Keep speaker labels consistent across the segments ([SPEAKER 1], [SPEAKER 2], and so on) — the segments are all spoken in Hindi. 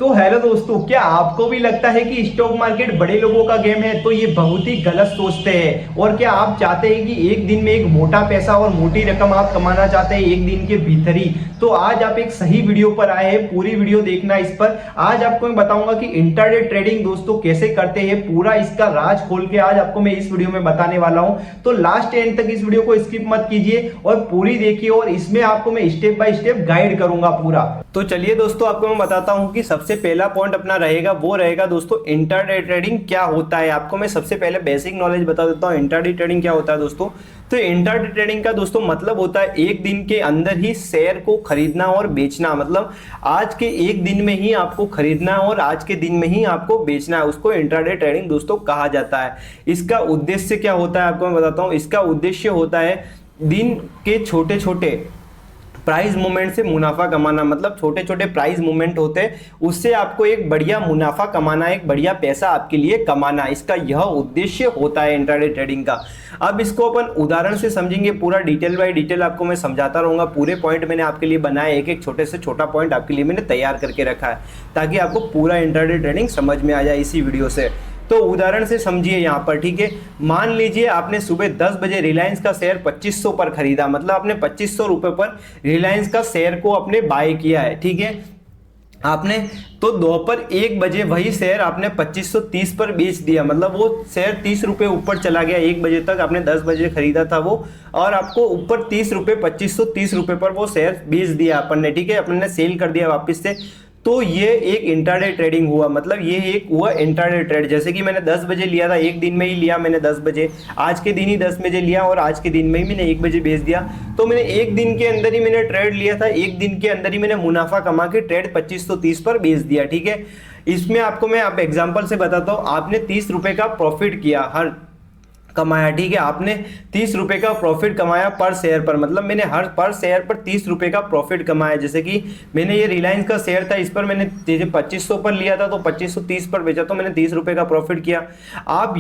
[SPEAKER 1] तो हेलो दोस्तों, क्या आपको भी लगता है कि स्टॉक मार्केट बड़े लोगों का गेम है? तो ये बहुत ही गलत सोचते हैं। और क्या आप चाहते हैं कि एक दिन में एक मोटा पैसा और मोटी रकम आप कमाना चाहते हैं एक दिन के भीतर ही? तो आज आप एक सही वीडियो पर आए हैं, पूरी वीडियो देखना इस पर। आज आपको मैं बताऊंगा कि इंट्राडे ट्रेडिंग दोस्तों कैसे करते हैं, पूरा इसका राज खोल के आज आपको मैं इस वीडियो में बताने वाला हूं। तो लास्ट एंड तक इस वीडियो को स्किप मत कीजिए और पूरी देखिए, और इसमें आपको मैं स्टेप बाय स्टेप गाइड करूंगा पूरा। तो चलिए दोस्तों, आपको मैं बताता हूं कि सबसे पहला पॉइंट अपना रहेगा, वो रहेगा दोस्तों इंट्राडे ट्रेडिंग क्या होता है। आपको मैं सबसे पहले बेसिक नॉलेज बता देता हूं इंट्राडे ट्रेडिंग क्या होता है दोस्तों। तो इंट्राडे ट्रेडिंग का दोस्तों मतलब होता है एक दिन के अंदर ही शेयर को खरीदना और बेचना। मतलब आज के एक दिन में ही आपको खरीदना और आज के दिन में ही आपको बेचना है, उसको इंट्राडे ट्रेडिंग दोस्तों कहा जाता है। इसका उद्देश्य क्या होता है आपको मैं बताता हूं। इसका उद्देश्य होता है दिन के छोटे छोटे प्राइस मूवमेंट से मुनाफा कमाना। मतलब छोटे छोटे प्राइस मूवमेंट होते हैं, उससे आपको एक बढ़िया मुनाफा कमाना, एक बढ़िया पैसा आपके लिए कमाना, इसका यह उद्देश्य होता है इंट्राडे ट्रेडिंग का। अब इसको अपन उदाहरण से समझेंगे, पूरा डिटेल बाय डिटेल आपको मैं समझाता रहूंगा। पूरे पॉइंट मैंने आपके लिए बनाए, एक एक छोटे से छोटा पॉइंट आपके लिए मैंने तैयार करके रखा है ताकि आपको पूरा इंट्राडे ट्रेडिंग समझ में आ जाए इसी वीडियो से। तो उदाहरण से समझिए यहाँ पर, ठीक है। मान लीजिए आपने सुबह 10 बजे रिलायंस का शेयर 2500 पर खरीदा, मतलब आपने 2500 रुपए पर रिलायंस का शेयर को आपने बाय किया है, ठीक है आपने। तो दोपहर 1 बजे वही शेयर आपने 2530 पर बेच दिया, मतलब वो शेयर 30 रुपए ऊपर चला गया। 1 बजे तक आपने 10 बजे खरीदा था वो, और आपको ऊपर 30 रुपए 2530 रुपए पर वो शेयर बेच दिया अपन ने, ठीक है। अपन ने सेल कर दिया वापस से। तो ये एक इंट्राडे ट्रेडिंग हुआ, मतलब ये एक हुआ इंट्राडे ट्रेड। जैसे कि मैंने 10 बजे लिया था, एक दिन में ही लिया मैंने 10 बजे, आज के दिन ही 10 बजे लिया और आज के दिन में ही मैंने 1 बजे बेच दिया। तो मैंने एक दिन के अंदर ही मैंने ट्रेड लिया था, एक दिन के अंदर ही मैंने मुनाफा कमा के ट्रेड 2530 पर बेच दिया, ठीक है। इसमें आपको मैं आप एग्जाम्पल से बताता हूँ। आपने 30 रुपए का प्रॉफिट किया, हर कमाया, ठीक है। आपने 30 रुपए का प्रॉफिट कमाया पर शेयर पर, मतलब मैंने हर पर शेयर पर 30 रुपए का प्रॉफिट कमाया। जैसे कि मैंने ये रिलायंस का शेयर था, इस पर मैंने 2500 पर लिया था तो 2530 पर बेचा, तो मैंने 30 रुपए का प्रॉफिट किया। आप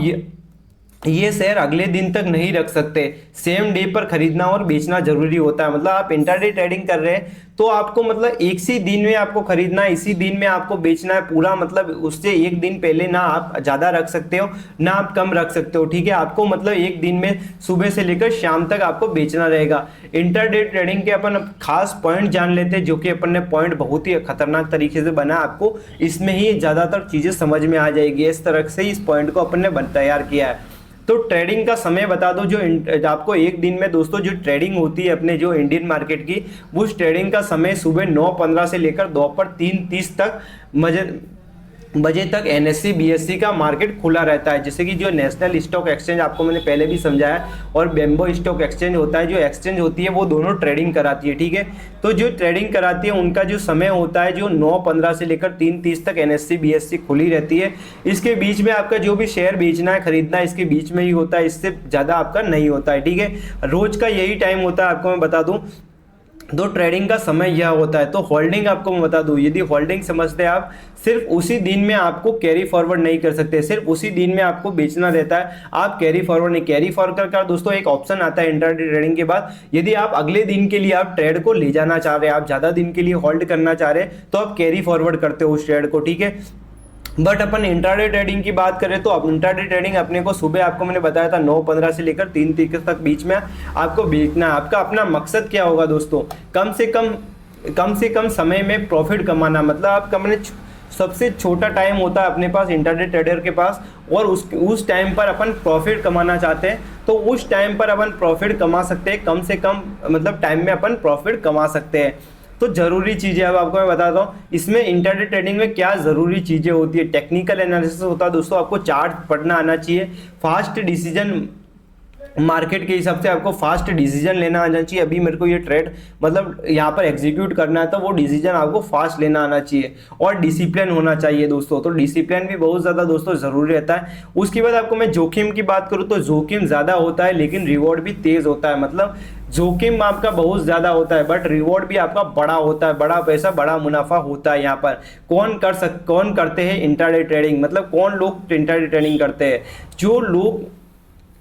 [SPEAKER 1] ये शेयर अगले दिन तक नहीं रख सकते, सेम डे पर खरीदना और बेचना जरूरी होता है। मतलब आप इंट्राडे ट्रेडिंग कर रहे हैं तो आपको मतलब एक ही दिन में आपको खरीदना है, इसी दिन में आपको बेचना है पूरा। मतलब उससे एक दिन पहले ना आप ज्यादा रख सकते हो ना आप कम रख सकते हो, ठीक है। आपको मतलब एक दिन में सुबह से लेकर शाम तक आपको बेचना रहेगा। इंट्राडे ट्रेडिंग के अपन खास पॉइंट जान लेते हैं, जो कि अपन ने पॉइंट बहुत ही खतरनाक तरीके से बना, आपको इसमें ही ज्यादातर चीजें समझ में आ जाएगी। इस तरह से इस पॉइंट को अपन ने तैयार किया है। तो ट्रेडिंग का समय बता दो, जो आपको एक दिन में दोस्तों जो ट्रेडिंग होती है अपने जो इंडियन मार्केट की, उस ट्रेडिंग का समय सुबह 9:15 से लेकर दोपहर 3:30 तक बजे तक एनएससी बीएससी का मार्केट खुला रहता है। जैसे कि जो नेशनल स्टॉक एक्सचेंज आपको मैंने पहले भी समझाया, और बेम्बो स्टॉक एक्सचेंज होता है, जो एक्सचेंज होती है वो दोनों ट्रेडिंग कराती है, ठीक है। तो जो ट्रेडिंग कराती है उनका जो समय होता है जो 9:15 से लेकर 3:30 तक एनएससी बीएससी खुली रहती है। इसके बीच में आपका जो भी शेयर बेचना है खरीदना है, इसके बीच में ही होता है, इससे ज़्यादा आपका नहीं होता है, ठीक है। रोज का यही टाइम होता है, आपको मैं बता दूँ। तो ट्रेडिंग का समय यह होता है। तो होल्डिंग आपको मैं बता दूं, यदि होल्डिंग समझते हैं आप, सिर्फ उसी दिन में आपको कैरी फॉरवर्ड नहीं कर सकते, सिर्फ उसी दिन में आपको बेचना रहता है, आप कैरी फॉरवर्ड नहीं। कैरी फॉरवर्ड का दोस्तों एक ऑप्शन आता है इंट्राडे ट्रेडिंग के बाद, यदि आप अगले दिन के लिए आप ट्रेड को ले जाना चाह रहे हैं, आप ज्यादा दिन के लिए होल्ड करना चाह रहे हैं, तो आप कैरी फॉरवर्ड करते हो उस ट्रेड को, ठीक है। बट अपन इंट्राडे ट्रेडिंग की बात करें तो अब इंट्राडे ट्रेडिंग अपने को सुबह आपको मैंने बताया था 9:15 से लेकर 3:30 तक बीच में आपको बेचना है। आपका अपना मकसद क्या होगा दोस्तों, कम से कम समय में प्रॉफिट कमाना। मतलब आप कमाने सबसे छोटा टाइम होता है अपने पास इंट्राडे ट्रेडर के पास, और उस टाइम पर अपन प्रॉफिट कमाना चाहते हैं, तो उस टाइम पर अपन प्रॉफिट कमा सकते हैं। कम से कम मतलब टाइम में अपन प्रॉफिट कमा सकते हैं। तो जरूरी चीजें अब आपको मैं बताता हूँ, इसमें इंट्राडे ट्रेडिंग में क्या जरूरी चीजें होती है। टेक्निकल एनालिसिस होता है दोस्तों, आपको चार्ट पढ़ना आना चाहिए। फास्ट डिसीजन, मार्केट के हिसाब से आपको फास्ट डिसीजन लेना आना चाहिए। अभी मेरे को ये ट्रेड मतलब यहाँ पर एग्जीक्यूट करना है, तो वो डिसीजन आपको फास्ट लेना आना चाहिए, और डिसिप्लिन होना चाहिए दोस्तों। तो डिसिप्लिन भी बहुत ज़्यादा दोस्तों ज़रूरी रहता है। उसके बाद आपको मैं जोखिम की बात करूँ तो जोखिम ज़्यादा होता है लेकिन रिवॉर्ड भी तेज़ होता है। मतलब जोखिम आपका बहुत ज़्यादा होता है बट रिवॉर्ड भी आपका बड़ा होता है, बड़ा पैसा बड़ा मुनाफा होता है। यहाँ पर कौन करते हैं इंट्राडे ट्रेडिंग, मतलब कौन लोग इंट्राडे ट्रेडिंग करते हैं, जो लोग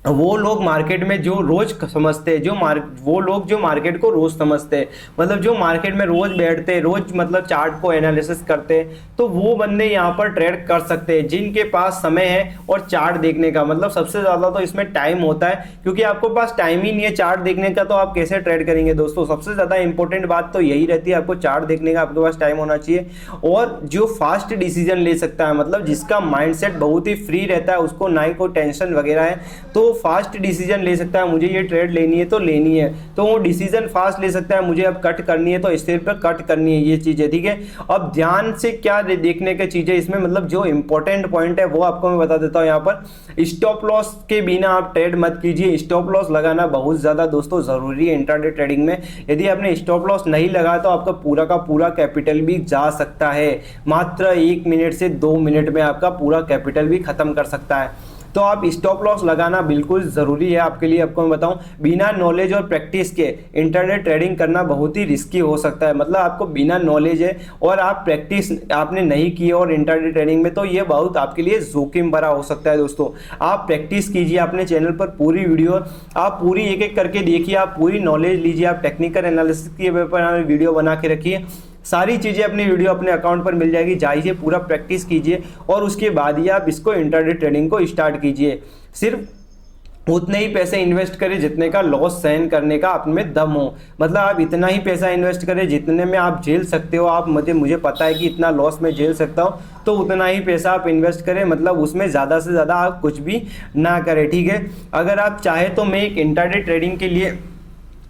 [SPEAKER 1] वो लोग मार्केट में जो रोज समझते हैं, वो लोग जो मार्केट को रोज समझते हैं, मतलब जो मार्केट में रोज बैठते हैं, रोज मतलब चार्ट को एनालिसिस करते हैं, तो वो बंदे यहाँ पर ट्रेड कर सकते हैं जिनके पास समय है और चार्ट देखने का। मतलब सबसे ज़्यादा तो इसमें टाइम होता है, क्योंकि आपके पास टाइम ही नहीं है चार्ट देखने का, तो आप कैसे ट्रेड करेंगे दोस्तों। सबसे ज़्यादा इंपॉर्टेंट बात तो यही रहती है, आपको चार्ट देखने का आपके पास टाइम होना चाहिए। और जो फास्ट डिसीजन ले सकता है, मतलब जिसका माइंडसेट बहुत ही फ्री रहता है, उसको ना ही कोई टेंशन वगैरह है, तो फास्ट डिसीजन ले सकता है। मुझे ये ट्रेड लेनी है तो लेनी है, तो वो डिसीजन फास्ट ले सकता है। मुझे अब कट करनी है तो इस पर कट करनी है, ये चीज़ है, ठीक है। अब ध्यान से क्या देखने की चीज़ें इसमें, मतलब जो इंपॉर्टेंट पॉइंट है वो आपको मैं बता देता हूँ। यहाँ पर स्टॉप लॉस के बिना आप ट्रेड मत कीजिए। स्टॉप लॉस लगाना बहुत ज़्यादा दोस्तों ज़रूरी है इंट्राडे ट्रेडिंग में। यदि आपने स्टॉप लॉस नहीं लगाया तो आपका पूरा का पूरा कैपिटल भी जा सकता है। मात्र 1 मिनट से 2 मिनट में आपका पूरा कैपिटल भी खत्म कर सकता है। तो आप स्टॉप लॉस लगाना बिल्कुल ज़रूरी है आपके लिए। आपको मैं बताऊं, बिना नॉलेज और प्रैक्टिस के इंट्राडे ट्रेडिंग करना बहुत ही रिस्की हो सकता है। मतलब आपको बिना नॉलेज है और आप प्रैक्टिस आपने नहीं की और इंट्राडे ट्रेडिंग में, तो ये बहुत आपके लिए जोखिम भरा हो सकता है दोस्तों। आप प्रैक्टिस कीजिए, अपने चैनल पर पूरी वीडियो आप पूरी एक एक करके देखिए, आप पूरी नॉलेज लीजिए, आप टेक्निकल एनालिसिस के ऊपर वीडियो बना के रखिए। सारी चीज़ें अपनी वीडियो अपने अकाउंट पर मिल जाएगी, जाइए पूरा प्रैक्टिस कीजिए और उसके बाद ही आप इसको इंट्राडे ट्रेडिंग को स्टार्ट कीजिए। सिर्फ उतने ही पैसे इन्वेस्ट करें जितने का लॉस सहन करने का आप में दम हो। मतलब आप इतना ही पैसा इन्वेस्ट करें जितने में आप झेल सकते हो। आप मुझे पता है कि इतना लॉस में झेल सकता हूँ, तो उतना ही पैसा आप इन्वेस्ट करें। मतलब उसमें ज़्यादा से ज़्यादा आप कुछ भी ना करें, ठीक है। अगर आप चाहें तो मैं एक इंट्राडे ट्रेडिंग के लिए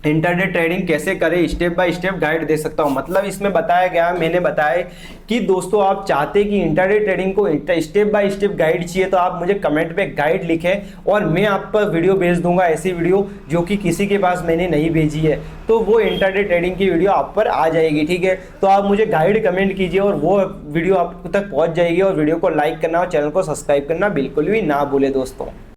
[SPEAKER 1] इंट्राडे ट्रेडिंग कैसे करें स्टेप बाय स्टेप गाइड दे सकता हूं। मतलब इसमें बताया गया, मैंने बताया कि दोस्तों आप चाहते कि इंट्राडे ट्रेडिंग को स्टेप बाय स्टेप गाइड चाहिए, तो आप मुझे कमेंट पे गाइड लिखें और मैं आप पर वीडियो भेज दूंगा, ऐसी वीडियो जो कि किसी के पास मैंने नहीं भेजी है, तो वो इंट्राडे ट्रेडिंग की वीडियो आप पर आ जाएगी, ठीक है। तो आप मुझे गाइड कमेंट कीजिए और वो वीडियो आप तक पहुँच जाएगी। और वीडियो को लाइक करना और चैनल को सब्सक्राइब करना बिल्कुल भी ना भूले दोस्तों।